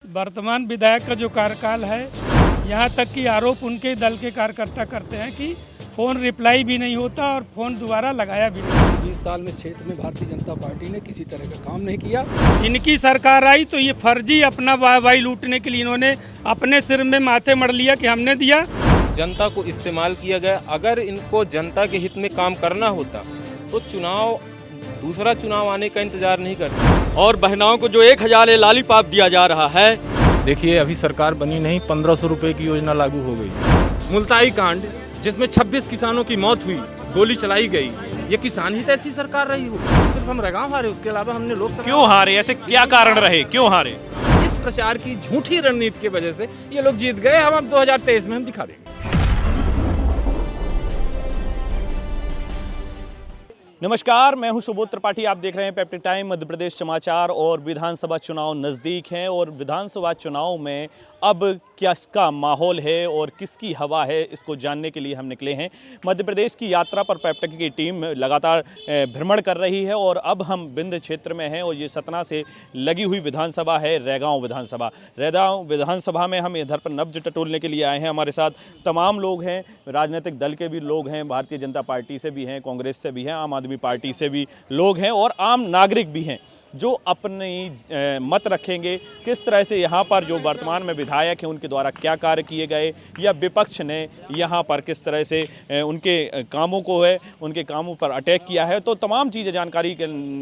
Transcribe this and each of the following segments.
वर्तमान विधायक का जो कार्यकाल है, यहाँ तक कि आरोप उनके दल के कार्यकर्ता करते हैं कि फ़ोन रिप्लाई भी नहीं होता और फ़ोन दोबारा लगाया भी नहीं। 20 साल में इस क्षेत्र में भारतीय जनता पार्टी ने किसी तरह का काम नहीं किया। इनकी सरकार आई तो ये फर्जी अपना वाहवाही लूटने के लिए इन्होंने अपने सिर में माथे मढ़ लिया कि हमने दिया। जनता को इस्तेमाल किया गया। अगर इनको जनता के हित में काम करना होता तो दूसरा चुनाव आने का इंतजार नहीं करते। और बहनाओं को जो 1000 लालीपाप दिया जा रहा है, देखिए अभी सरकार बनी नहीं, 1500 रुपए की योजना लागू हो गई। मुल्ताई कांड जिसमें 26 किसानों की मौत हुई, गोली चलाई गई, ये किसान ही तो ऐसी सरकार रही हो। सिर्फ हम रगांव हारे, उसके अलावा हमने लोग क्यों हारे? ऐसे क्या कारण रहे, क्यों हारे? इस प्रचार की झूठी रणनीति की वजह से ये लोग जीत गए। हम अब 2023 में हम दिखा देंगे। नमस्कार, मैं हूं सुबोध त्रिपाठी। आप देख रहे हैं पेप्टिक टाइम मध्य प्रदेश समाचार। और विधानसभा चुनाव नज़दीक हैं और विधानसभा चुनाव में अब किसका माहौल है और किसकी हवा है, इसको जानने के लिए हम निकले हैं। मध्य प्रदेश की यात्रा पर पेप्टिक की टीम लगातार भ्रमण कर रही है और अब हम बिंद क्षेत्र में हैं और ये सतना से लगी हुई विधानसभा है, रैगांव विधानसभा। रैगांव विधानसभा में हम इधर पर नब्ज टटोलने के लिए आए हैं। हमारे साथ तमाम लोग हैं, राजनीतिक दल के भी लोग हैं, भारतीय जनता पार्टी से भी हैं, कांग्रेस से भी हैं, आम आदमी पार्टी से भी लोग हैं और आम नागरिक भी हैं जो अपनी मत रखेंगे किस तरह से यहाँ पर जो वर्तमान में विधायक हैं उनके द्वारा क्या कार्य किए गए या विपक्ष ने यहाँ पर किस तरह से उनके कामों को है, उनके कामों पर अटैक किया है। तो तमाम चीज़ें जानकारी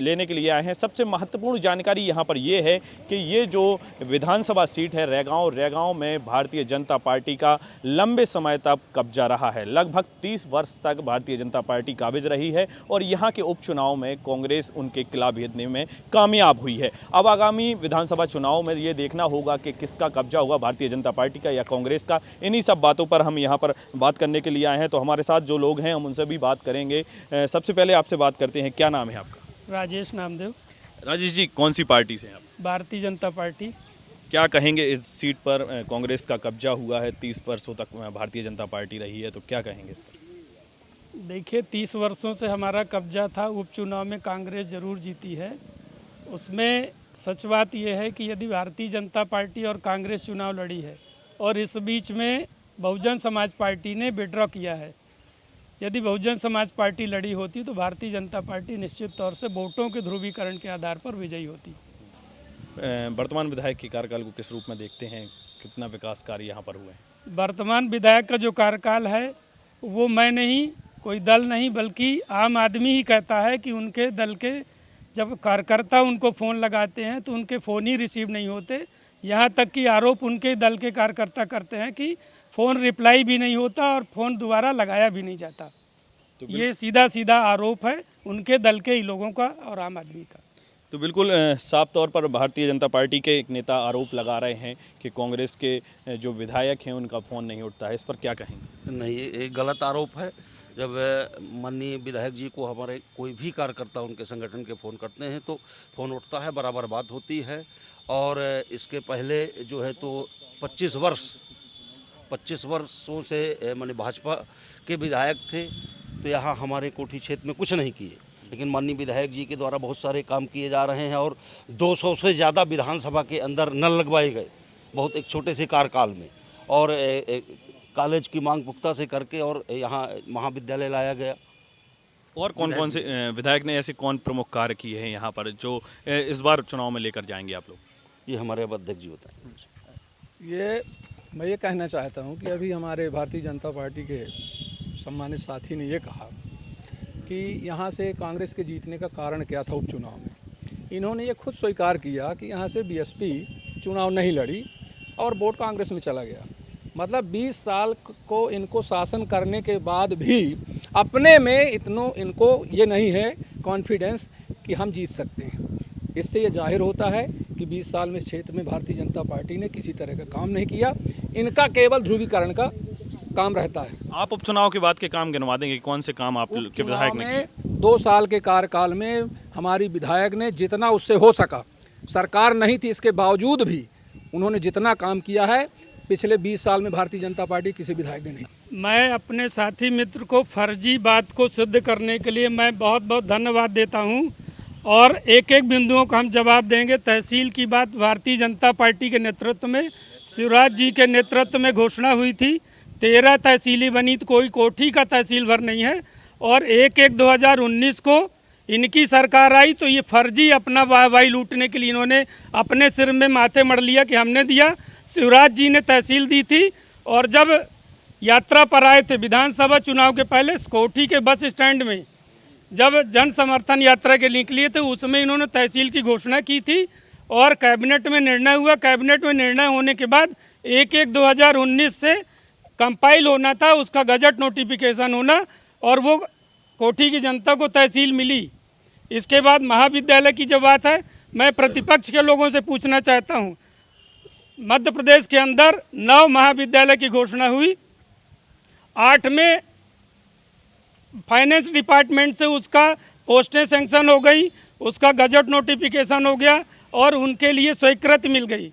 लेने के लिए आए हैं। सबसे महत्वपूर्ण जानकारी यहाँ पर ये है कि ये जो विधानसभा सीट है रैगांव में भारतीय जनता पार्टी का लंबे समय तक कब्जा रहा है। लगभग 30 वर्ष तक भारतीय जनता पार्टी काबिज रही है और यहाँ के उपचुनाव में कांग्रेस उनके खिलाफ भेजने में कामयाब हुई है। अब आगामी विधानसभा चुनाव में ये देखना होगा कि किसका कब्जा होगा, भारतीय जनता पार्टी का या कांग्रेस का। इन्हीं सब बातों पर हम यहाँ पर बात करने के लिए आए हैं। तो हमारे साथ जो लोग हैं हम उनसे भी बात करेंगे। सबसे पहले आपसे बात करते हैं, क्या नाम है आपका? राजेश नामदेव। राजेश जी, कौन सी पार्टी से हैं आप? भारतीय जनता पार्टी। क्या कहेंगे, इस सीट पर कांग्रेस का कब्जा हुआ है, 30 वर्षों तक भारतीय जनता पार्टी रही है, तो क्या कहेंगे इस पर? देखिए, 30 वर्षों से हमारा कब्जा था। उपचुनाव में कांग्रेस ज़रूर जीती है। उसमें सच बात यह है कि यदि भारतीय जनता पार्टी और कांग्रेस चुनाव लड़ी है और इस बीच में बहुजन समाज पार्टी ने विड्रॉ किया है, यदि बहुजन समाज पार्टी लड़ी होती तो भारतीय जनता पार्टी निश्चित तौर से वोटों के ध्रुवीकरण के आधार पर विजयी होती। वर्तमान विधायक के कार्यकाल को किस रूप में देखते हैं? कितना विकास कार्य यहाँ पर हुए हैं? वर्तमान विधायक का जो कार्यकाल है वो मैं नहीं, कोई दल नहीं, बल्कि आम आदमी ही कहता है कि उनके दल के जब कार्यकर्ता उनको फ़ोन लगाते हैं तो उनके फ़ोन ही रिसीव नहीं होते। यहाँ तक कि आरोप उनके दल के कार्यकर्ता करते हैं कि फ़ोन रिप्लाई भी नहीं होता और फ़ोन दोबारा लगाया भी नहीं जाता। तो ये सीधा आरोप है उनके दल के ही लोगों का और आम आदमी का। तो बिल्कुल साफ तौर पर भारतीय जनता पार्टी के एक नेता आरोप लगा रहे हैं कि कांग्रेस के जो विधायक हैं उनका फ़ोन नहीं उठता है। इस पर क्या कहेंगे? नहीं, ये गलत आरोप है। जब माननीय विधायक जी को हमारे कोई भी कार्यकर्ता उनके संगठन के फ़ोन करते हैं तो फ़ोन उठता है, बराबर बात होती है। और इसके पहले जो है तो 25 वर्षों से माने भाजपा के विधायक थे तो यहाँ हमारे कोठी क्षेत्र में कुछ नहीं किए, लेकिन माननीय विधायक जी के द्वारा बहुत सारे काम किए जा रहे हैं और 200 से ज़्यादा विधानसभा के अंदर नल लगवाए गए, बहुत एक छोटे से कार्यकाल में। और कॉलेज की मांग पुख्ता से करके और यहाँ महाविद्यालय लाया गया। और कौन से विधायक ने ऐसे कौन प्रमुख कार्य किए हैं यहाँ पर जो इस बार चुनाव में लेकर जाएंगे आप लोग? ये हमारे अब अध्यक्ष जी बताएं। मैं ये कहना चाहता हूँ कि अभी हमारे भारतीय जनता पार्टी के सम्मानित साथी ने ये कहा कि यहाँ से कांग्रेस के जीतने का कारण क्या था उपचुनाव में। इन्होंने ये खुद स्वीकार किया कि यहाँ से बीएसपी चुनाव नहीं लड़ी और वोट कांग्रेस में चला गया। मतलब 20 साल को इनको शासन करने के बाद भी अपने में इनको ये नहीं है कॉन्फिडेंस कि हम जीत सकते हैं। इससे ये जाहिर होता है कि 20 साल में इस क्षेत्र में भारतीय जनता पार्टी ने किसी तरह का काम नहीं किया। इनका केवल ध्रुवीकरण का काम रहता है। आप उपचुनाव के बाद के काम गिनवा देंगे, कौन से काम आप के विधायक ने किए? 2 साल के कार्यकाल में हमारी विधायक ने जितना उससे हो सका, सरकार नहीं थी इसके बावजूद भी उन्होंने जितना काम किया है पिछले 20 साल में भारतीय जनता पार्टी किसी विधायक ने नहीं। मैं अपने साथी मित्र को फर्जी बात को सिद्ध करने के लिए मैं बहुत बहुत धन्यवाद देता हूं और एक एक बिंदुओं का हम जवाब देंगे। तहसील की बात भारतीय जनता पार्टी के नेतृत्व में, शिवराज जी के नेतृत्व में घोषणा हुई थी। 13 तहसीलें बनी, तो कोई कोठी का तहसील भर नहीं है। और 1/1/2019 को इनकी सरकार आई तो ये फर्जी अपना वाहवाही लूटने के लिए इन्होंने अपने सिर में माथे मढ़ लिया कि हमने दिया। शिवराज जी ने तहसील दी थी। और जब यात्रा पर आए थे विधानसभा चुनाव के पहले, कोठी के बस स्टैंड में जब जन समर्थन यात्रा के निकले थे, उसमें इन्होंने तहसील की घोषणा की थी और कैबिनेट में निर्णय हुआ। कैबिनेट में निर्णय होने के बाद 1/1/2019 से कंपाइल होना था, उसका गजट नोटिफिकेशन होना, और वो कोठी की जनता को तहसील मिली। इसके बाद महाविद्यालय की जब बात है, मैं प्रतिपक्ष के लोगों से पूछना चाहता हूँ, मध्य प्रदेश के अंदर 9 महाविद्यालय की घोषणा हुई, 8 में फाइनेंस डिपार्टमेंट से उसका पोस्टें सेंक्शन हो गई, उसका गजट नोटिफिकेशन हो गया और उनके लिए स्वीकृति मिल गई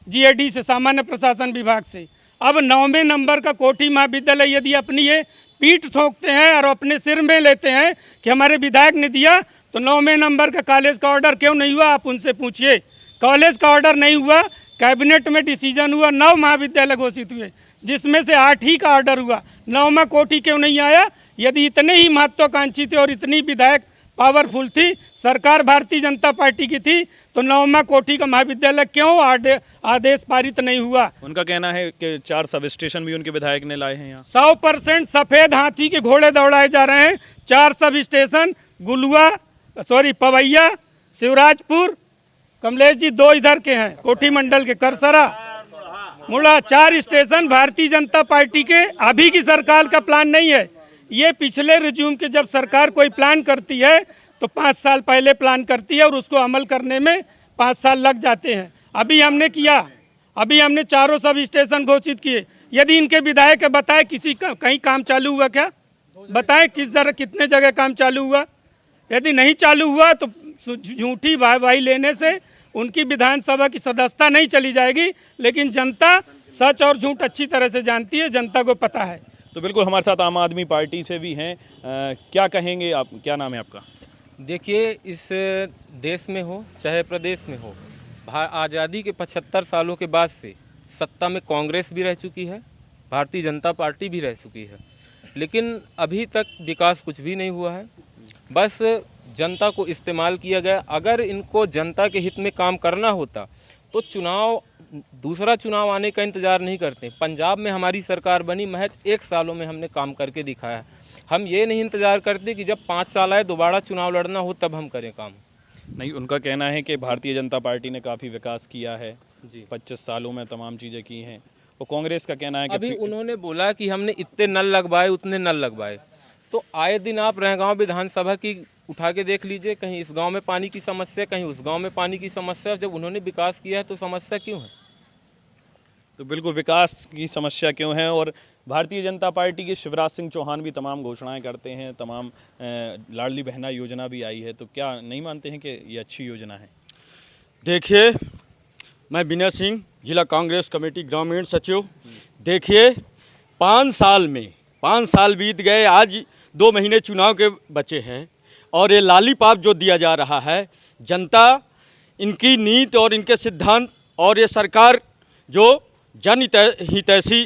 जीएडी से, सामान्य प्रशासन विभाग से। अब 9वें नंबर का कोठी महाविद्यालय यदि अपनी ये पीठ ठोकते हैं और अपने सिर में लेते हैं कि हमारे विधायक ने दिया, तो 9वें नंबर का कॉलेज का ऑर्डर क्यों नहीं हुआ, आप उनसे पूछिए। कॉलेज का ऑर्डर नहीं हुआ, कैबिनेट में डिसीजन हुआ, 9 महाविद्यालय घोषित हुए, जिसमें से 8 ही का ऑर्डर हुआ। 9वां कोठी क्यों नहीं आया? यदि इतने ही महत्वाकांक्षी थे और इतनी विधायक पावरफुल थी, सरकार भारतीय जनता पार्टी की थी, तो 9वां कोठी का महाविद्यालय क्यों आदेश पारित नहीं हुआ? उनका कहना है कि 4 सब स्टेशन भी उनके विधायक ने लाए हैं यहाँ। 100% सफ़ेद हाथी के घोड़े दौड़ाए जा रहे हैं। 4 सब स्टेशन पवैया, शिवराजपुर, कमलेश जी 2 इधर के हैं, कोठी मंडल के, करसरा, मुड़ा, 4 स्टेशन भारतीय जनता पार्टी के अभी की सरकार का प्लान नहीं है। ये पिछले रिज्यूम के, जब सरकार कोई प्लान करती है तो 5 साल पहले प्लान करती है और उसको अमल करने में 5 साल लग जाते हैं। अभी हमने किया, अभी हमने 4 सब स्टेशन घोषित किए। यदि इनके विधायक बताए किसी का कहीं काम चालू हुआ क्या? बताएं किस तरह, कितने जगह काम चालू हुआ? यदि नहीं चालू हुआ तो झूठी वाहवाही लेने से उनकी विधानसभा की सदस्यता नहीं चली जाएगी। लेकिन जनता सच और झूठ अच्छी तरह से जानती है, जनता को पता है। तो बिल्कुल हमारे साथ आम आदमी पार्टी से भी हैं। क्या कहेंगे आप, क्या नाम है आपका? देखिए, इस देश में हो चाहे प्रदेश में हो, आज़ादी के 75 सालों के बाद से सत्ता में कांग्रेस भी रह चुकी है, भारतीय जनता पार्टी भी रह चुकी है, लेकिन अभी तक विकास कुछ भी नहीं हुआ है। बस जनता को इस्तेमाल किया गया। अगर इनको जनता के हित में काम करना होता तो दूसरा चुनाव आने का इंतज़ार नहीं करते। पंजाब में हमारी सरकार बनी, महज 1 सालों में हमने काम करके दिखाया। हम ये नहीं इंतज़ार करते कि जब 5 साल आए दोबारा चुनाव लड़ना हो तब हम करें काम। नहीं, उनका कहना है कि भारतीय जनता पार्टी ने काफ़ी विकास किया है जी, 25 सालों में तमाम चीज़ें की हैं। और कांग्रेस का कहना है कि अभी उन्होंने बोला कि हमने इतने नल लगवाए, उतने नल लगवाए। तो आए दिन आप रहगांव विधानसभा की उठा के देख लीजिए, कहीं इस गांव में पानी की समस्या, कहीं उस गांव में पानी की समस्या। जब उन्होंने विकास किया है तो समस्या क्यों है? तो बिल्कुल विकास की समस्या क्यों है। और भारतीय जनता पार्टी के शिवराज सिंह चौहान भी तमाम घोषणाएं करते हैं, तमाम लाडली बहना योजना भी आई है, तो क्या नहीं मानते हैं कि ये अच्छी योजना है? देखिए, मैं विनय सिंह, जिला कांग्रेस कमेटी ग्रामीण सचिव। देखिए, 5 साल बीत गए, आज 2 महीने चुनाव के बचे हैं और ये लालीपाप जो दिया जा रहा है, जनता इनकी नीति और इनके सिद्धांत और ये सरकार जो जन हितैषी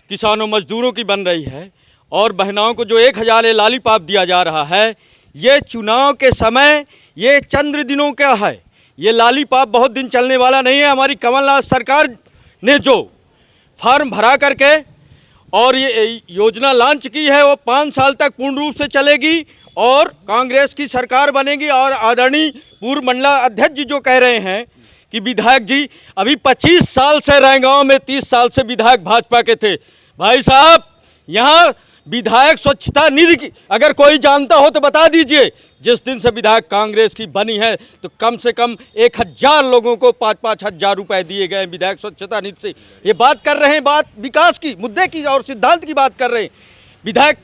किसानों मजदूरों की बन रही है और बहनाओं को जो 1000 लालीपाप दिया जा रहा है, ये चुनाव के समय ये चंद्र दिनों का है। ये लालीपाप बहुत दिन चलने वाला नहीं है। हमारी कमलनाथ सरकार ने जो फार्म भरा करके और ये योजना लॉन्च की है, वो 5 साल तक पूर्ण रूप से चलेगी और कांग्रेस की सरकार बनेगी। और आदरणीय पूर्व मंडला अध्यक्ष जी जो कह रहे हैं कि विधायक जी अभी 25 साल से रहगांव में, 30 साल से विधायक भाजपा के थे। भाई साहब, यहाँ विधायक स्वच्छता निधि की अगर कोई जानता हो तो बता दीजिए। जिस दिन से विधायक कांग्रेस की बनी है तो कम से कम 1000 लोगों को 5-5 हज़ार रुपए दिए गए विधायक स्वच्छता निधि से। ये बात कर रहे हैं, बात विकास की, मुद्दे की और सिद्धांत की बात कर रहे हैं। विधायक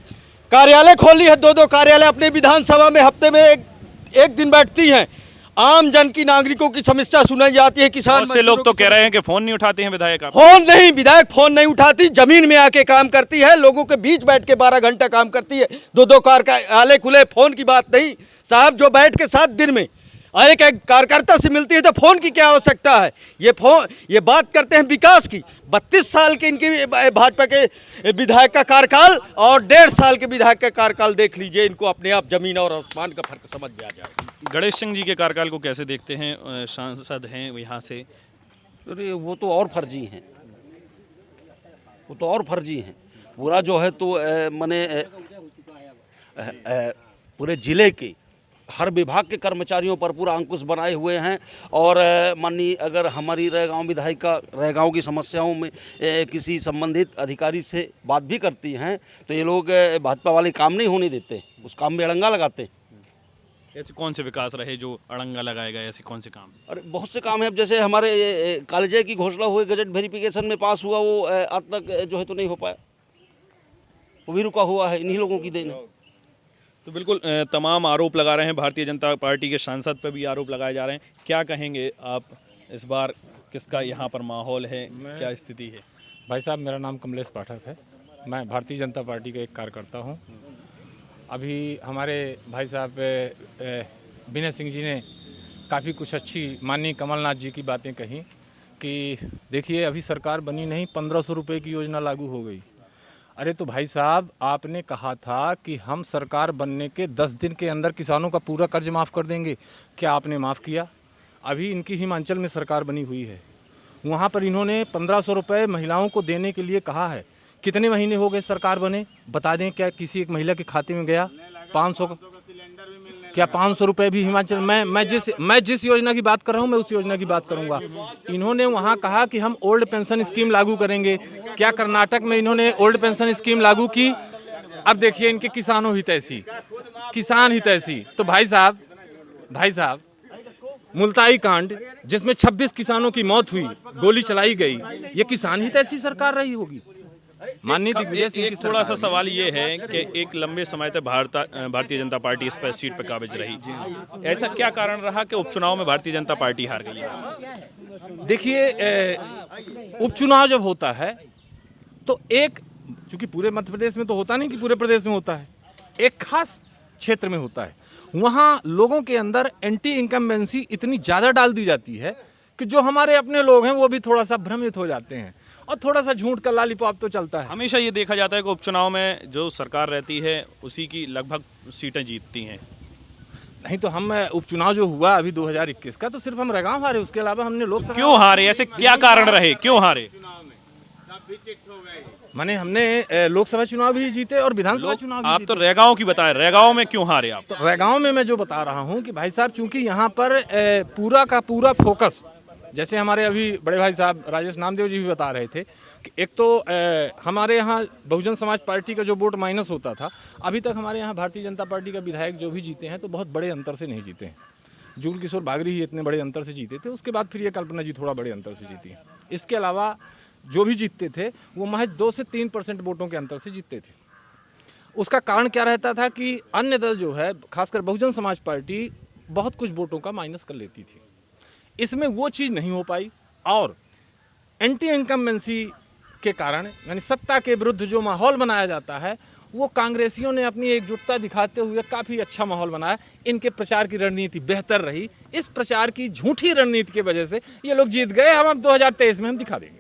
कार्यालय खोली है, 2-2 कार्यालय अपने विधानसभा में हफ्ते में एक दिन बैठती हैं। आम जन की, नागरिकों की समस्या सुनाई जाती है। किसान से लोग तो कह रहे हैं कि फ़ोन नहीं उठाते हैं विधायक। फोन नहीं, विधायक फ़ोन नहीं उठाती, जमीन में आके काम करती है, लोगों के बीच बैठ के 12 घंटा काम करती है। 2-2 कार्यालय खुले, फ़ोन की बात नहीं साहब। जो बैठ के 7 दिन में अरे क्या कार्यकर्ता से मिलती है तो फ़ोन की क्या आवश्यकता है? ये बात करते हैं विकास की। 32 साल के इनकी भाजपा के विधायक का कार्यकाल और 1.5 साल के विधायक का कार्यकाल देख लीजिए, इनको अपने आप जमीन और आसमान का फर्क समझ में आ जाएगा। गणेश सिंह जी के कार्यकाल को कैसे देखते हैं? सांसद हैं यहाँ से। अरे वो तो और फर्जी हैं, वो तो और फर्जी हैं। पूरा जो है तो पूरे ज़िले के हर विभाग के कर्मचारियों पर पूरा अंकुश बनाए हुए हैं। और माननीय अगर हमारी रैगांव विधायिका रैगांव की समस्याओं में किसी संबंधित अधिकारी से बात भी करती हैं तो ये लोग भाजपा वाले काम नहीं होने देते, उस काम में अड़ंगा लगाते हैं। ऐसे कौन से विकास रहे जो अड़ंगा लगाए गए? ऐसे कौन से काम? और बहुत से काम हैं। अब जैसे हमारे कॉलेज की घोषणा हुई, गजट वेरिफिकेशन में पास हुआ, वो आज तक जो है तो नहीं हो पाया, वो भी रुका हुआ है, इन्हीं लोगों की देन है। तो बिल्कुल तमाम आरोप लगा रहे हैं, भारतीय जनता पार्टी के सांसद पर भी आरोप लगाए जा रहे हैं। क्या कहेंगे आप, इस बार किसका यहाँ पर माहौल है, क्या स्थिति है? भाई साहब, मेरा नाम कमलेश पाठक है, मैं भारतीय जनता पार्टी का एक कार्यकर्ता हूँ। अभी हमारे भाई साहब विनय सिंह जी ने काफ़ी कुछ अच्छी माननीय कमलनाथ जी की बातें कही कि देखिए अभी सरकार बनी नहीं, 1500 रुपये की योजना लागू हो गई। अरे तो भाई साहब, आपने कहा था कि हम सरकार बनने के 10 दिन के अंदर किसानों का पूरा कर्ज माफ़ कर देंगे, क्या आपने माफ़ किया? अभी इनकी हिमाचल में सरकार बनी हुई है, वहाँ पर इन्होंने 1500 रुपये महिलाओं को देने के लिए कहा है। कितने महीने हो गए सरकार बने, बता दें, क्या किसी एक महिला के खाते में गया 500 का? क्या 500 रुपये भी हिमाचल? मैं जिस योजना की बात कर रहा हूँ मैं उस योजना की बात करूँगा। इन्होंने वहाँ कहा कि हम ओल्ड पेंशन स्कीम लागू करेंगे, क्या कर्नाटक में इन्होंने ओल्ड पेंशन स्कीम लागू की? अब देखिए इनके किसानों हितैषी, किसान हितैषी। तो भाई साहब मुल्ताई कांड जिसमें 26 किसानों की मौत हुई, गोली चलाई गई, ये किसान हितैषी सरकार रही होगी माननीय दिग्विजय सिंह की? थोड़ा सा सवाल ये है कि एक लंबे समय तक भारतीय जनता पार्टी इस पर सीट पर काबिज रही, ऐसा क्या कारण रहा कि उपचुनाव में भारतीय जनता पार्टी हार गई है? देखिए उपचुनाव जब होता है तो चूंकि पूरे मध्य प्रदेश में तो होता नहीं कि पूरे प्रदेश में होता है, एक खास क्षेत्र में होता है, वहाँ लोगों के अंदर एंटी इनकम्बेंसी इतनी ज़्यादा डाल दी जाती है कि जो हमारे अपने लोग हैं वो भी थोड़ा सा भ्रमित हो जाते हैं और थोड़ा सा झूठ का लॉलीपॉप तो चलता है। हमेशा ये देखा जाता है कि उपचुनाव में जो सरकार रहती है उसी की लगभग सीटें जीतती हैं। नहीं तो हम उपचुनाव जो हुआ अभी 2021 का, तो सिर्फ हम रैगांव हारे, उसके अलावा हमने लोकसभा। क्यों हारे? ऐसे क्या कारण रहे, क्यों हारे? माने हमने लोकसभा चुनाव भी जीते और विधानसभा चुनाव भी आप जीते। तो रैगांव की बताएं, रैगांव में क्यों हारे आप? तो रैगांव में मैं जो बता रहा हूँ कि भाई साहब, चूंकि यहाँ पर पूरा का पूरा फोकस, जैसे हमारे अभी बड़े भाई साहब राजेश नामदेव जी भी बता रहे थे कि एक तो हमारे यहाँ बहुजन समाज पार्टी का जो वोट माइनस होता था, अभी तक हमारे यहाँ भारतीय जनता पार्टी का विधायक जो भी जीते हैं तो बहुत बड़े अंतर से नहीं जीते हैं। जुगल किशोर बागरी ही इतने बड़े अंतर से जीते थे, उसके बाद फिर ये कल्पना जी थोड़ा बड़े अंतर से जीती हैं। इसके अलावा जो भी जीतते थे वो महज 2 से 3% वोटों के अंतर से जीतते थे। उसका कारण क्या रहता था कि अन्य दल जो है, खासकर बहुजन समाज पार्टी, बहुत कुछ वोटों का माइनस कर लेती थी। इसमें वो चीज़ नहीं हो पाई और एंटी इनकम्बेंसी के कारण, यानी सत्ता के विरुद्ध जो माहौल बनाया जाता है, वो कांग्रेसियों ने अपनी एकजुटता दिखाते हुए काफ़ी अच्छा माहौल बनाया। इनके प्रचार की रणनीति बेहतर रही। इस प्रचार की झूठी रणनीति की वजह से ये लोग जीत गए। हम अब 2023 में हम दिखा देंगे।